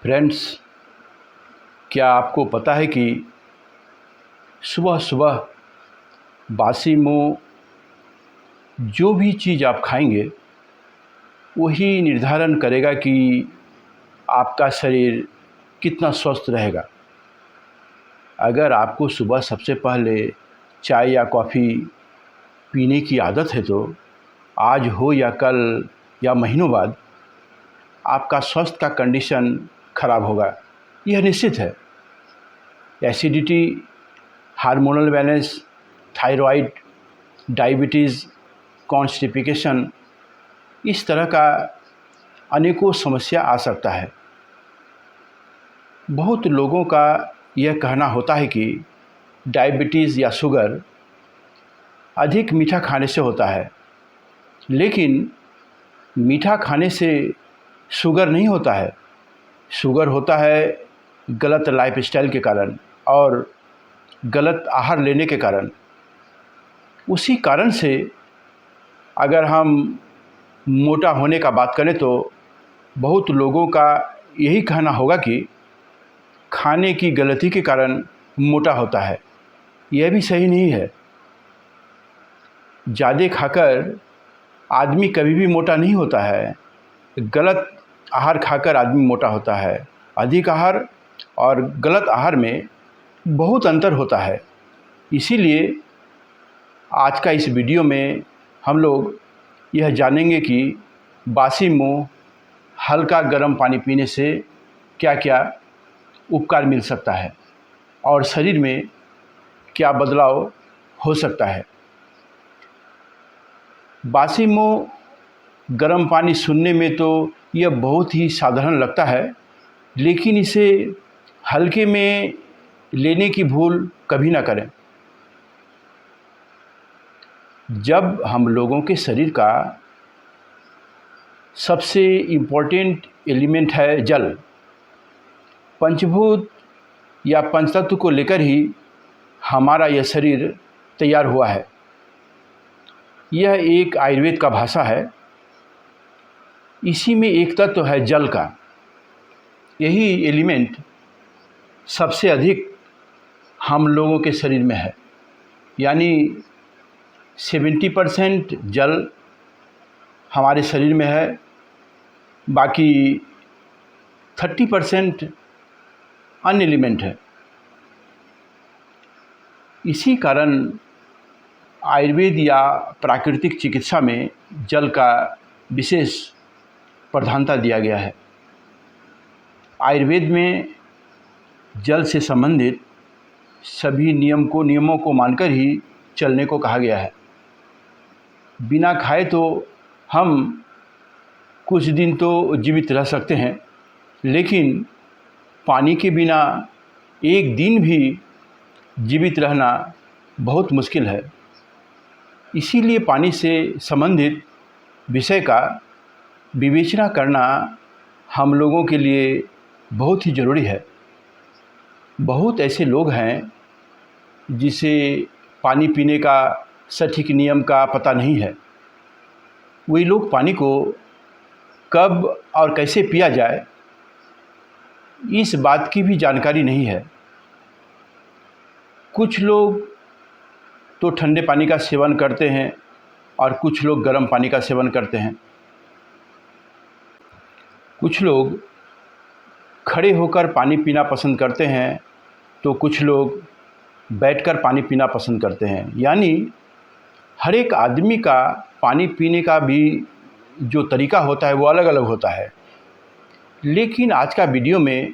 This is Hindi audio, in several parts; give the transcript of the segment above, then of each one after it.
फ्रेंड्स, क्या आपको पता है कि सुबह सुबह बासी मुँह जो भी चीज़ आप खाएंगे वही निर्धारण करेगा कि आपका शरीर कितना स्वस्थ रहेगा। अगर आपको सुबह सबसे पहले चाय या कॉफ़ी पीने की आदत है तो आज हो या कल या महीनों बाद आपका स्वास्थ्य का कंडीशन खराब होगा, यह निश्चित है। Acidity, hormonal balance, thyroid, diabetes, constipation, इस तरह का अनेकों समस्या आ सकता है। बहुत लोगों का यह कहना होता है कि डायबिटीज़ या शुगर अधिक मीठा खाने से होता है, लेकिन मीठा खाने से शुगर नहीं होता है। शुगर होता है गलत लाइफस्टाइल के कारण और गलत आहार लेने के कारण। उसी कारण से अगर हम मोटा होने का बात करें तो बहुत लोगों का यही कहना होगा कि खाने की गलती के कारण मोटा होता है। यह भी सही नहीं है। ज़्यादा खाकर आदमी कभी भी मोटा नहीं होता है। गलत आहार खाकर आदमी मोटा होता है। अधिक आहार और गलत आहार में बहुत अंतर होता है। इसीलिए आज का इस वीडियो में हम लोग यह जानेंगे कि बासी मुँह हल्का गर्म पानी पीने से क्या क्या उपकार मिल सकता है और शरीर में क्या बदलाव हो सकता है। बासी मुँह गर्म पानी सुनने में तो यह बहुत ही साधारण लगता है, लेकिन इसे हल्के में लेने की भूल कभी ना करें। जब हम लोगों के शरीर का सबसे इम्पोर्टेंट एलिमेंट है जल, पंचभूत या पंचतत्व को लेकर ही हमारा यह शरीर तैयार हुआ है। यह एक आयुर्वेद का भाषा है। इसी में एक तत्व है जल का। यही एलिमेंट सबसे अधिक हम लोगों के शरीर में है, यानी 70% जल हमारे शरीर में है, बाकी 30% अन्य एलिमेंट है। इसी कारण आयुर्वेद या प्राकृतिक चिकित्सा में जल का विशेष प्रधानता दिया गया है। आयुर्वेद में जल से संबंधित सभी नियमों को मानकर ही चलने को कहा गया है। बिना खाए तो हम कुछ दिन तो जीवित रह सकते हैं, लेकिन पानी के बिना एक दिन भी जीवित रहना बहुत मुश्किल है। इसीलिए पानी से संबंधित विषय का विवेचना करना हम लोगों के लिए बहुत ही ज़रूरी है। बहुत ऐसे लोग हैं जिसे पानी पीने का सटीक नियम का पता नहीं है। वही लोग पानी को कब और कैसे पिया जाए, इस बात की भी जानकारी नहीं है। कुछ लोग तो ठंडे पानी का सेवन करते हैं और कुछ लोग गर्म पानी का सेवन करते हैं। कुछ लोग खड़े होकर पानी पीना पसंद करते हैं तो कुछ लोग बैठकर पानी पीना पसंद करते हैं। यानी हर एक आदमी का पानी पीने का भी जो तरीका होता है वो अलग अलग होता है। लेकिन आज का वीडियो में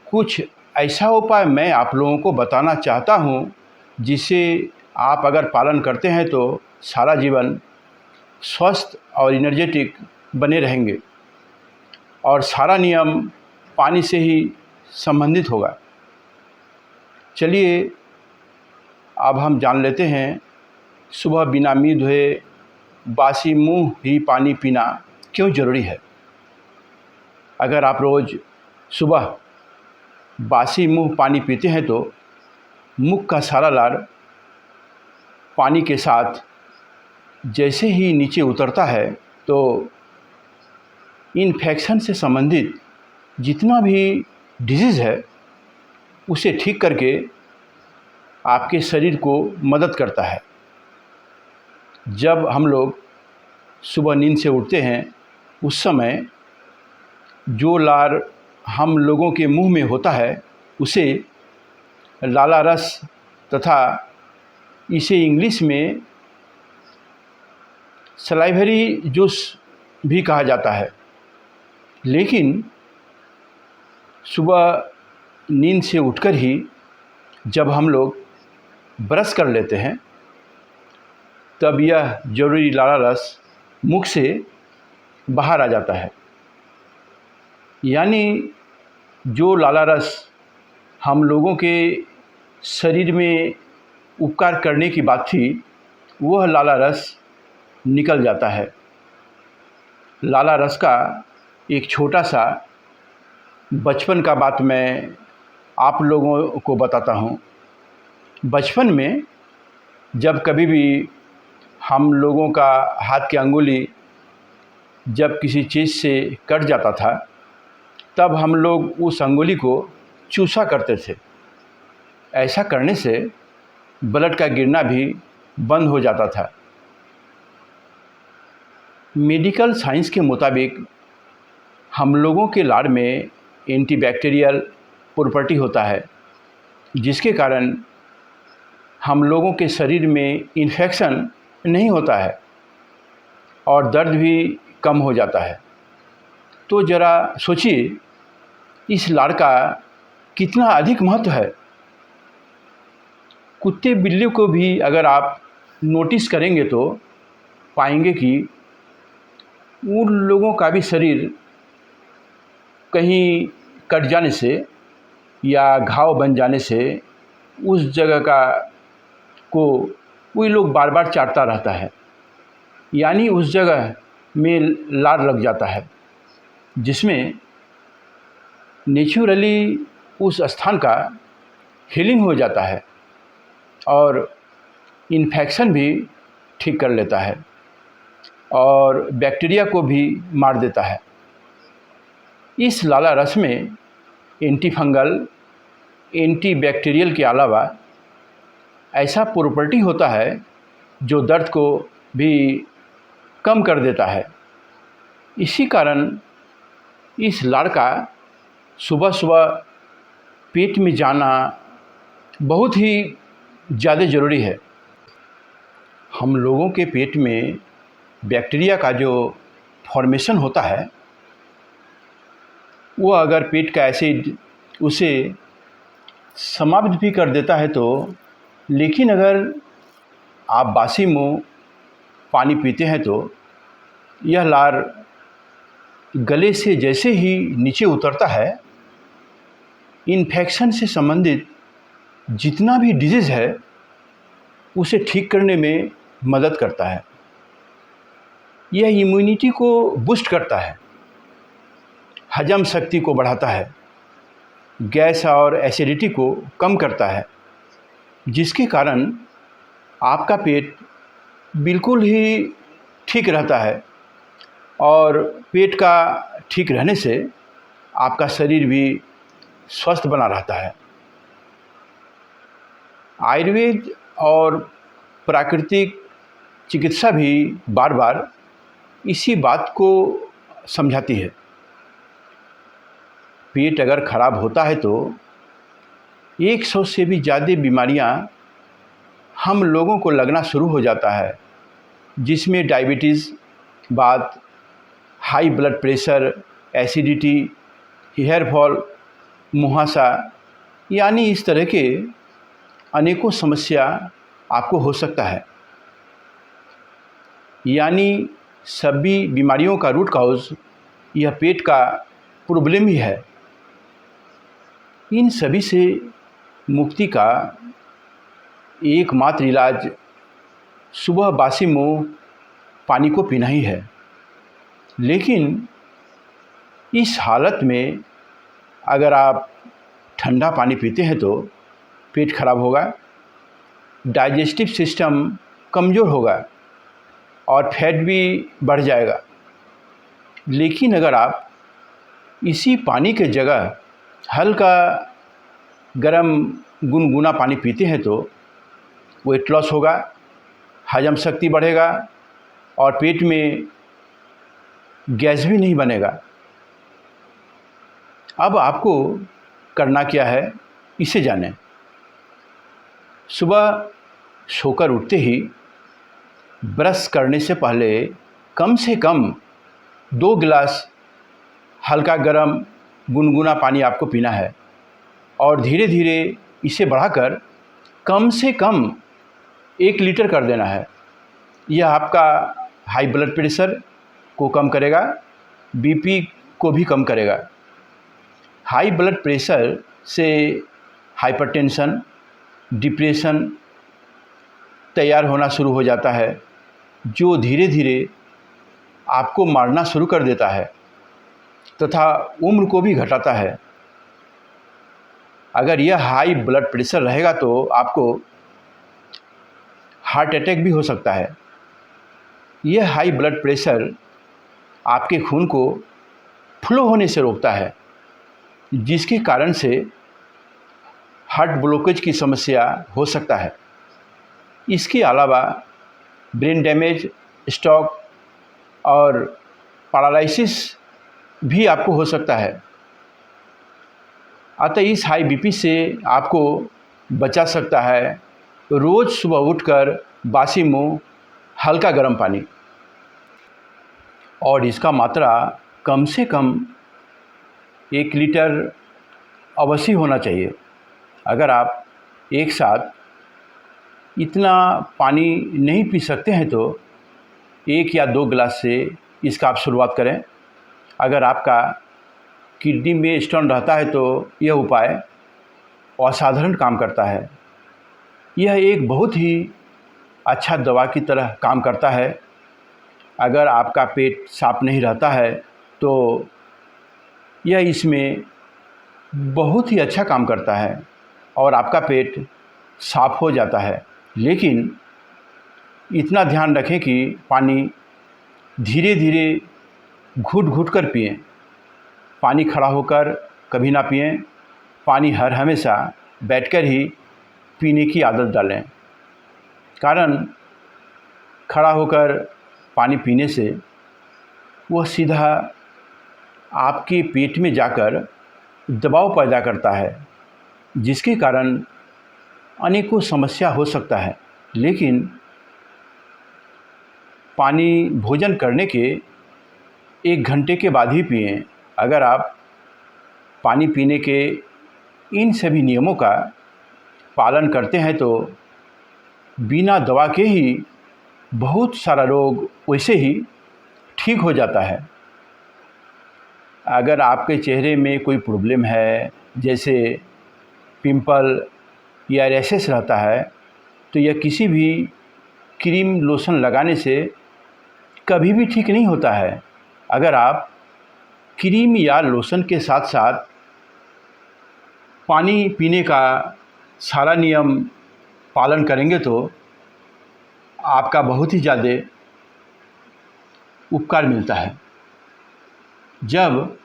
कुछ ऐसा उपाय मैं आप लोगों को बताना चाहता हूँ जिसे आप अगर पालन करते हैं तो सारा जीवन स्वस्थ और एनर्जेटिक बने रहेंगे और सारा नियम पानी से ही संबंधित होगा। चलिए अब हम जान लेते हैं सुबह बिना मुँह धोए बासी मुँह ही पानी पीना क्यों ज़रूरी है। अगर आप रोज़ सुबह बासी मुँह पानी पीते हैं तो मुख का सारा लार पानी के साथ जैसे ही नीचे उतरता है तो इन्फेक्शन से संबंधित जितना भी डिजीज़ है उसे ठीक करके आपके शरीर को मदद करता है। जब हम लोग सुबह नींद से उठते हैं उस समय जो लार हम लोगों के मुंह में होता है उसे लाला रस तथा इसे इंग्लिश में सलाइवरी जूस भी कहा जाता है। लेकिन सुबह नींद से उठकर ही जब हम लोग ब्रश कर लेते हैं तब यह ज़रूरी लाला रस मुख से बाहर आ जाता है। यानी जो लाला रस हम लोगों के शरीर में उपकार करने की बात थी वह लाला रस निकल जाता है। लाला रस का एक छोटा सा बचपन का बात मैं आप लोगों को बताता हूँ। बचपन में जब कभी भी हम लोगों का हाथ की अंगुली जब किसी चीज़ से कट जाता था तब हम लोग उस अंगुली को चूसा करते थे। ऐसा करने से ब्लड का गिरना भी बंद हो जाता था। मेडिकल साइंस के मुताबिक हम लोगों के लार में एंटीबैक्टीरियल प्रॉपर्टी होता है जिसके कारण हम लोगों के शरीर में इन्फेक्शन नहीं होता है और दर्द भी कम हो जाता है। तो ज़रा सोचिए इस लार का कितना अधिक महत्व है। कुत्ते बिल्लियों को भी अगर आप नोटिस करेंगे तो पाएंगे कि उन लोगों का भी शरीर कहीं कट जाने से या घाव बन जाने से उस जगह का को वही लोग बार बार चाटता रहता है। यानी उस जगह में लार लग जाता है जिसमें नेचुरली उस स्थान का हीलिंग हो जाता है और इन्फेक्शन भी ठीक कर लेता है और बैक्टीरिया को भी मार देता है। इस लाला रस में एंटी फंगल एंटीबैक्टीरियल के अलावा ऐसा प्रॉपर्टी होता है जो दर्द को भी कम कर देता है। इसी कारण इस लार का सुबह सुबह पेट में जाना बहुत ही ज़्यादा ज़रूरी है। हम लोगों के पेट में बैक्टीरिया का जो फॉर्मेशन होता है वो अगर पेट का एसिड उसे समाप्त भी कर देता है तो, लेकिन अगर आप बासी मुंह पानी पीते हैं तो यह लार गले से जैसे ही नीचे उतरता है इन्फेक्शन से संबंधित जितना भी डिजीज़ है उसे ठीक करने में मदद करता है। यह इम्यूनिटी को बूस्ट करता है, हजम शक्ति को बढ़ाता है, गैस और एसिडिटी को कम करता है जिसके कारण आपका पेट बिल्कुल ही ठीक रहता है और पेट का ठीक रहने से आपका शरीर भी स्वस्थ बना रहता है। आयुर्वेद और प्राकृतिक चिकित्सा भी बार बार इसी बात को समझाती है। पेट अगर ख़राब होता है तो 100 से भी ज़्यादा बीमारियां हम लोगों को लगना शुरू हो जाता है जिसमें डायबिटीज़, बात, high blood pressure, acidity, hair fall, मुहासा, यानी इस तरह के अनेकों समस्या आपको हो सकता है। यानी सभी बीमारियों का रूट कॉज यह पेट का प्रॉब्लम ही है। इन सभी से मुक्ति का एकमात्र इलाज सुबह बासी मुंह पानी को पीना ही है। लेकिन इस हालत में अगर आप ठंडा पानी पीते हैं तो पेट खराब होगा, डाइजेस्टिव सिस्टम कमज़ोर होगा और फैट भी बढ़ जाएगा। लेकिन अगर आप इसी पानी के जगह हल्का गरम गुनगुना पानी पीते हैं तो वेट लॉस होगा, हजम शक्ति बढ़ेगा और पेट में गैस भी नहीं बनेगा। अब आपको करना क्या है, इसे जानें। सुबह सोकर उठते ही ब्रश करने से पहले कम से कम 2 गिलास हल्का गरम गुनगुना पानी आपको पीना है और धीरे धीरे इसे बढ़ाकर कम से कम 1 लीटर कर देना है। यह आपका हाई ब्लड प्रेशर को कम करेगा, बीपी को भी कम करेगा। हाई ब्लड प्रेशर से हाइपरटेंशन, डिप्रेशन तैयार होना शुरू हो जाता है, जो धीरे धीरे आपको मारना शुरू कर देता है तथा उम्र को भी घटाता है। अगर यह हाई ब्लड प्रेशर रहेगा तो आपको हार्ट अटैक भी हो सकता है। यह हाई ब्लड प्रेशर आपके खून को फ्लो होने से रोकता है, जिसके कारण से हार्ट ब्लॉकेज की समस्या हो सकता है। इसके अलावा ब्रेन डैमेज, स्ट्रोक और पैरालिसिस भी आपको हो सकता है। अतः इस हाई बीपी से आपको बचा सकता है रोज़ सुबह उठकर बासी मुंह हल्का गर्म पानी, और इसका मात्रा कम से कम 1 लीटर अवश्य होना चाहिए। अगर आप एक साथ इतना पानी नहीं पी सकते हैं तो 1 या 2 गिलास से इसका आप शुरुआत करें। अगर आपका किडनी में स्टोन रहता है तो यह उपाय असाधारण काम करता है। यह एक बहुत ही अच्छा दवा की तरह काम करता है। अगर आपका पेट साफ नहीं रहता है तो यह इसमें बहुत ही अच्छा काम करता है और आपका पेट साफ हो जाता है। लेकिन इतना ध्यान रखें कि पानी धीरे धीरे घुट घुट कर पिएं। पानी खड़ा होकर कभी ना पिएं। पानी हर हमेशा बैठकर ही पीने की आदत डालें, कारण खड़ा होकर पानी पीने से वह सीधा आपके पेट में जाकर दबाव पैदा करता है, जिसके कारण अनेकों समस्या हो सकता है। लेकिन पानी भोजन करने के 1 घंटे के बाद ही पिएं। अगर आप पानी पीने के इन सभी नियमों का पालन करते हैं तो बिना दवा के ही बहुत सारा रोग वैसे ही ठीक हो जाता है। अगर आपके चेहरे में कोई प्रॉब्लम है, जैसे पिंपल या रैशेस रहता है, तो यह किसी भी क्रीम लोशन लगाने से कभी भी ठीक नहीं होता है। अगर आप क्रीम या लोशन के साथ साथ पानी पीने का सारा नियम पालन करेंगे तो आपका बहुत ही ज़्यादा उपकार मिलता है। जब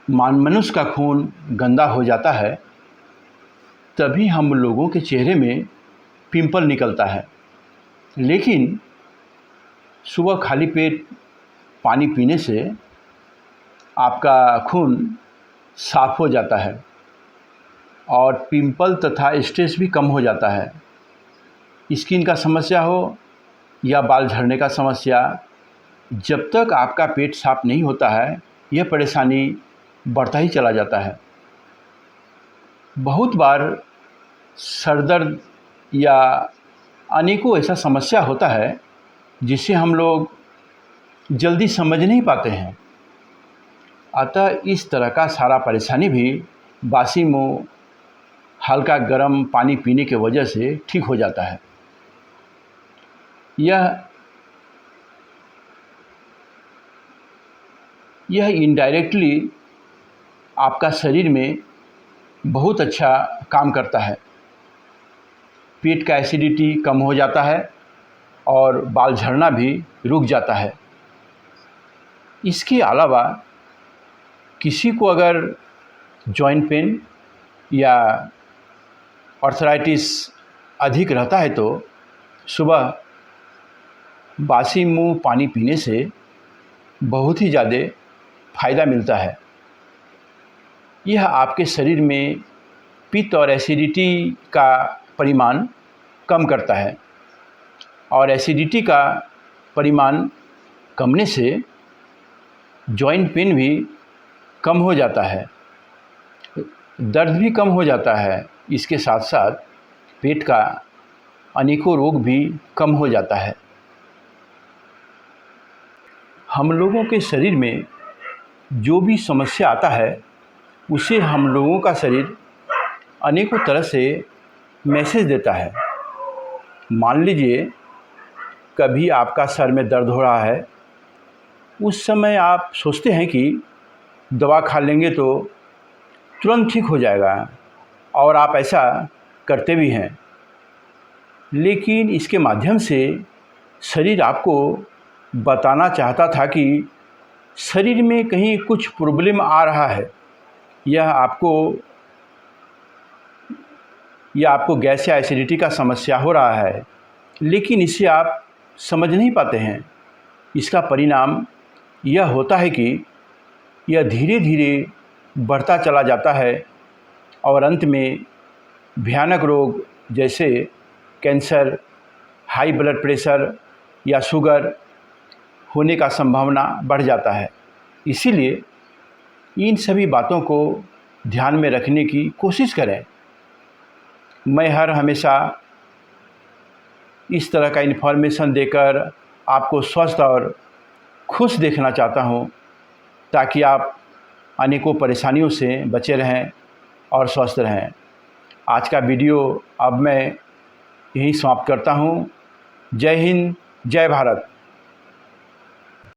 मनुष्य का खून गंदा हो जाता है तभी हम लोगों के चेहरे में पिंपल निकलता है। लेकिन सुबह खाली पेट पानी पीने से आपका खून साफ हो जाता है और पिंपल तथा स्ट्रेस भी कम हो जाता है। स्किन का समस्या हो या बाल झड़ने का समस्या, जब तक आपका पेट साफ नहीं होता है यह परेशानी बढ़ता ही चला जाता है। बहुत बार सर दर्द या अनेकों ऐसा समस्या होता है जिसे हम लोग जल्दी समझ नहीं पाते हैं। अतः इस तरह का सारा परेशानी भी बासी मुंह हल्का गर्म पानी पीने की वजह से ठीक हो जाता है। यह इनडायरेक्टली आपका शरीर में बहुत अच्छा काम करता है। पेट का एसिडिटी कम हो जाता है और बाल झड़ना भी रुक जाता है। इसके अलावा किसी को अगर जॉइंट पेन या आर्थराइटिस अधिक रहता है तो सुबह बासी मुंह पानी पीने से बहुत ही ज़्यादा फ़ायदा मिलता है। यह आपके शरीर में पित्त और एसिडिटी का परिमाण कम करता है और एसिडिटी का परिमाण कमने से जॉइंट पेन भी कम हो जाता है, दर्द भी कम हो जाता है। इसके साथ साथ पेट का अनेकों रोग भी कम हो जाता है। हम लोगों के शरीर में जो भी समस्या आता है उसे हम लोगों का शरीर अनेकों तरह से मैसेज देता है। मान लीजिए कभी आपका सर में दर्द हो रहा है, उस समय आप सोचते हैं कि दवा खा लेंगे तो तुरंत ठीक हो जाएगा और आप ऐसा करते भी हैं, लेकिन इसके माध्यम से शरीर आपको बताना चाहता था कि शरीर में कहीं कुछ प्रॉब्लम आ रहा है, यह आपको गैस या एसिडिटी का समस्या हो रहा है, लेकिन इसे आप समझ नहीं पाते हैं। इसका परिणाम यह होता है कि यह धीरे धीरे बढ़ता चला जाता है और अंत में भयानक रोग जैसे कैंसर, हाई ब्लड प्रेशर या शुगर होने का संभावना बढ़ जाता है। इसीलिए इन सभी बातों को ध्यान में रखने की कोशिश करें। मैं हमेशा इस तरह का इन्फॉर्मेशन देकर आपको स्वस्थ और खुश देखना चाहता हूँ, ताकि आप अनेकों परेशानियों से बचे रहें और स्वस्थ रहें। आज का वीडियो अब मैं यहीं समाप्त करता हूँ। जय हिंद, जय भारत।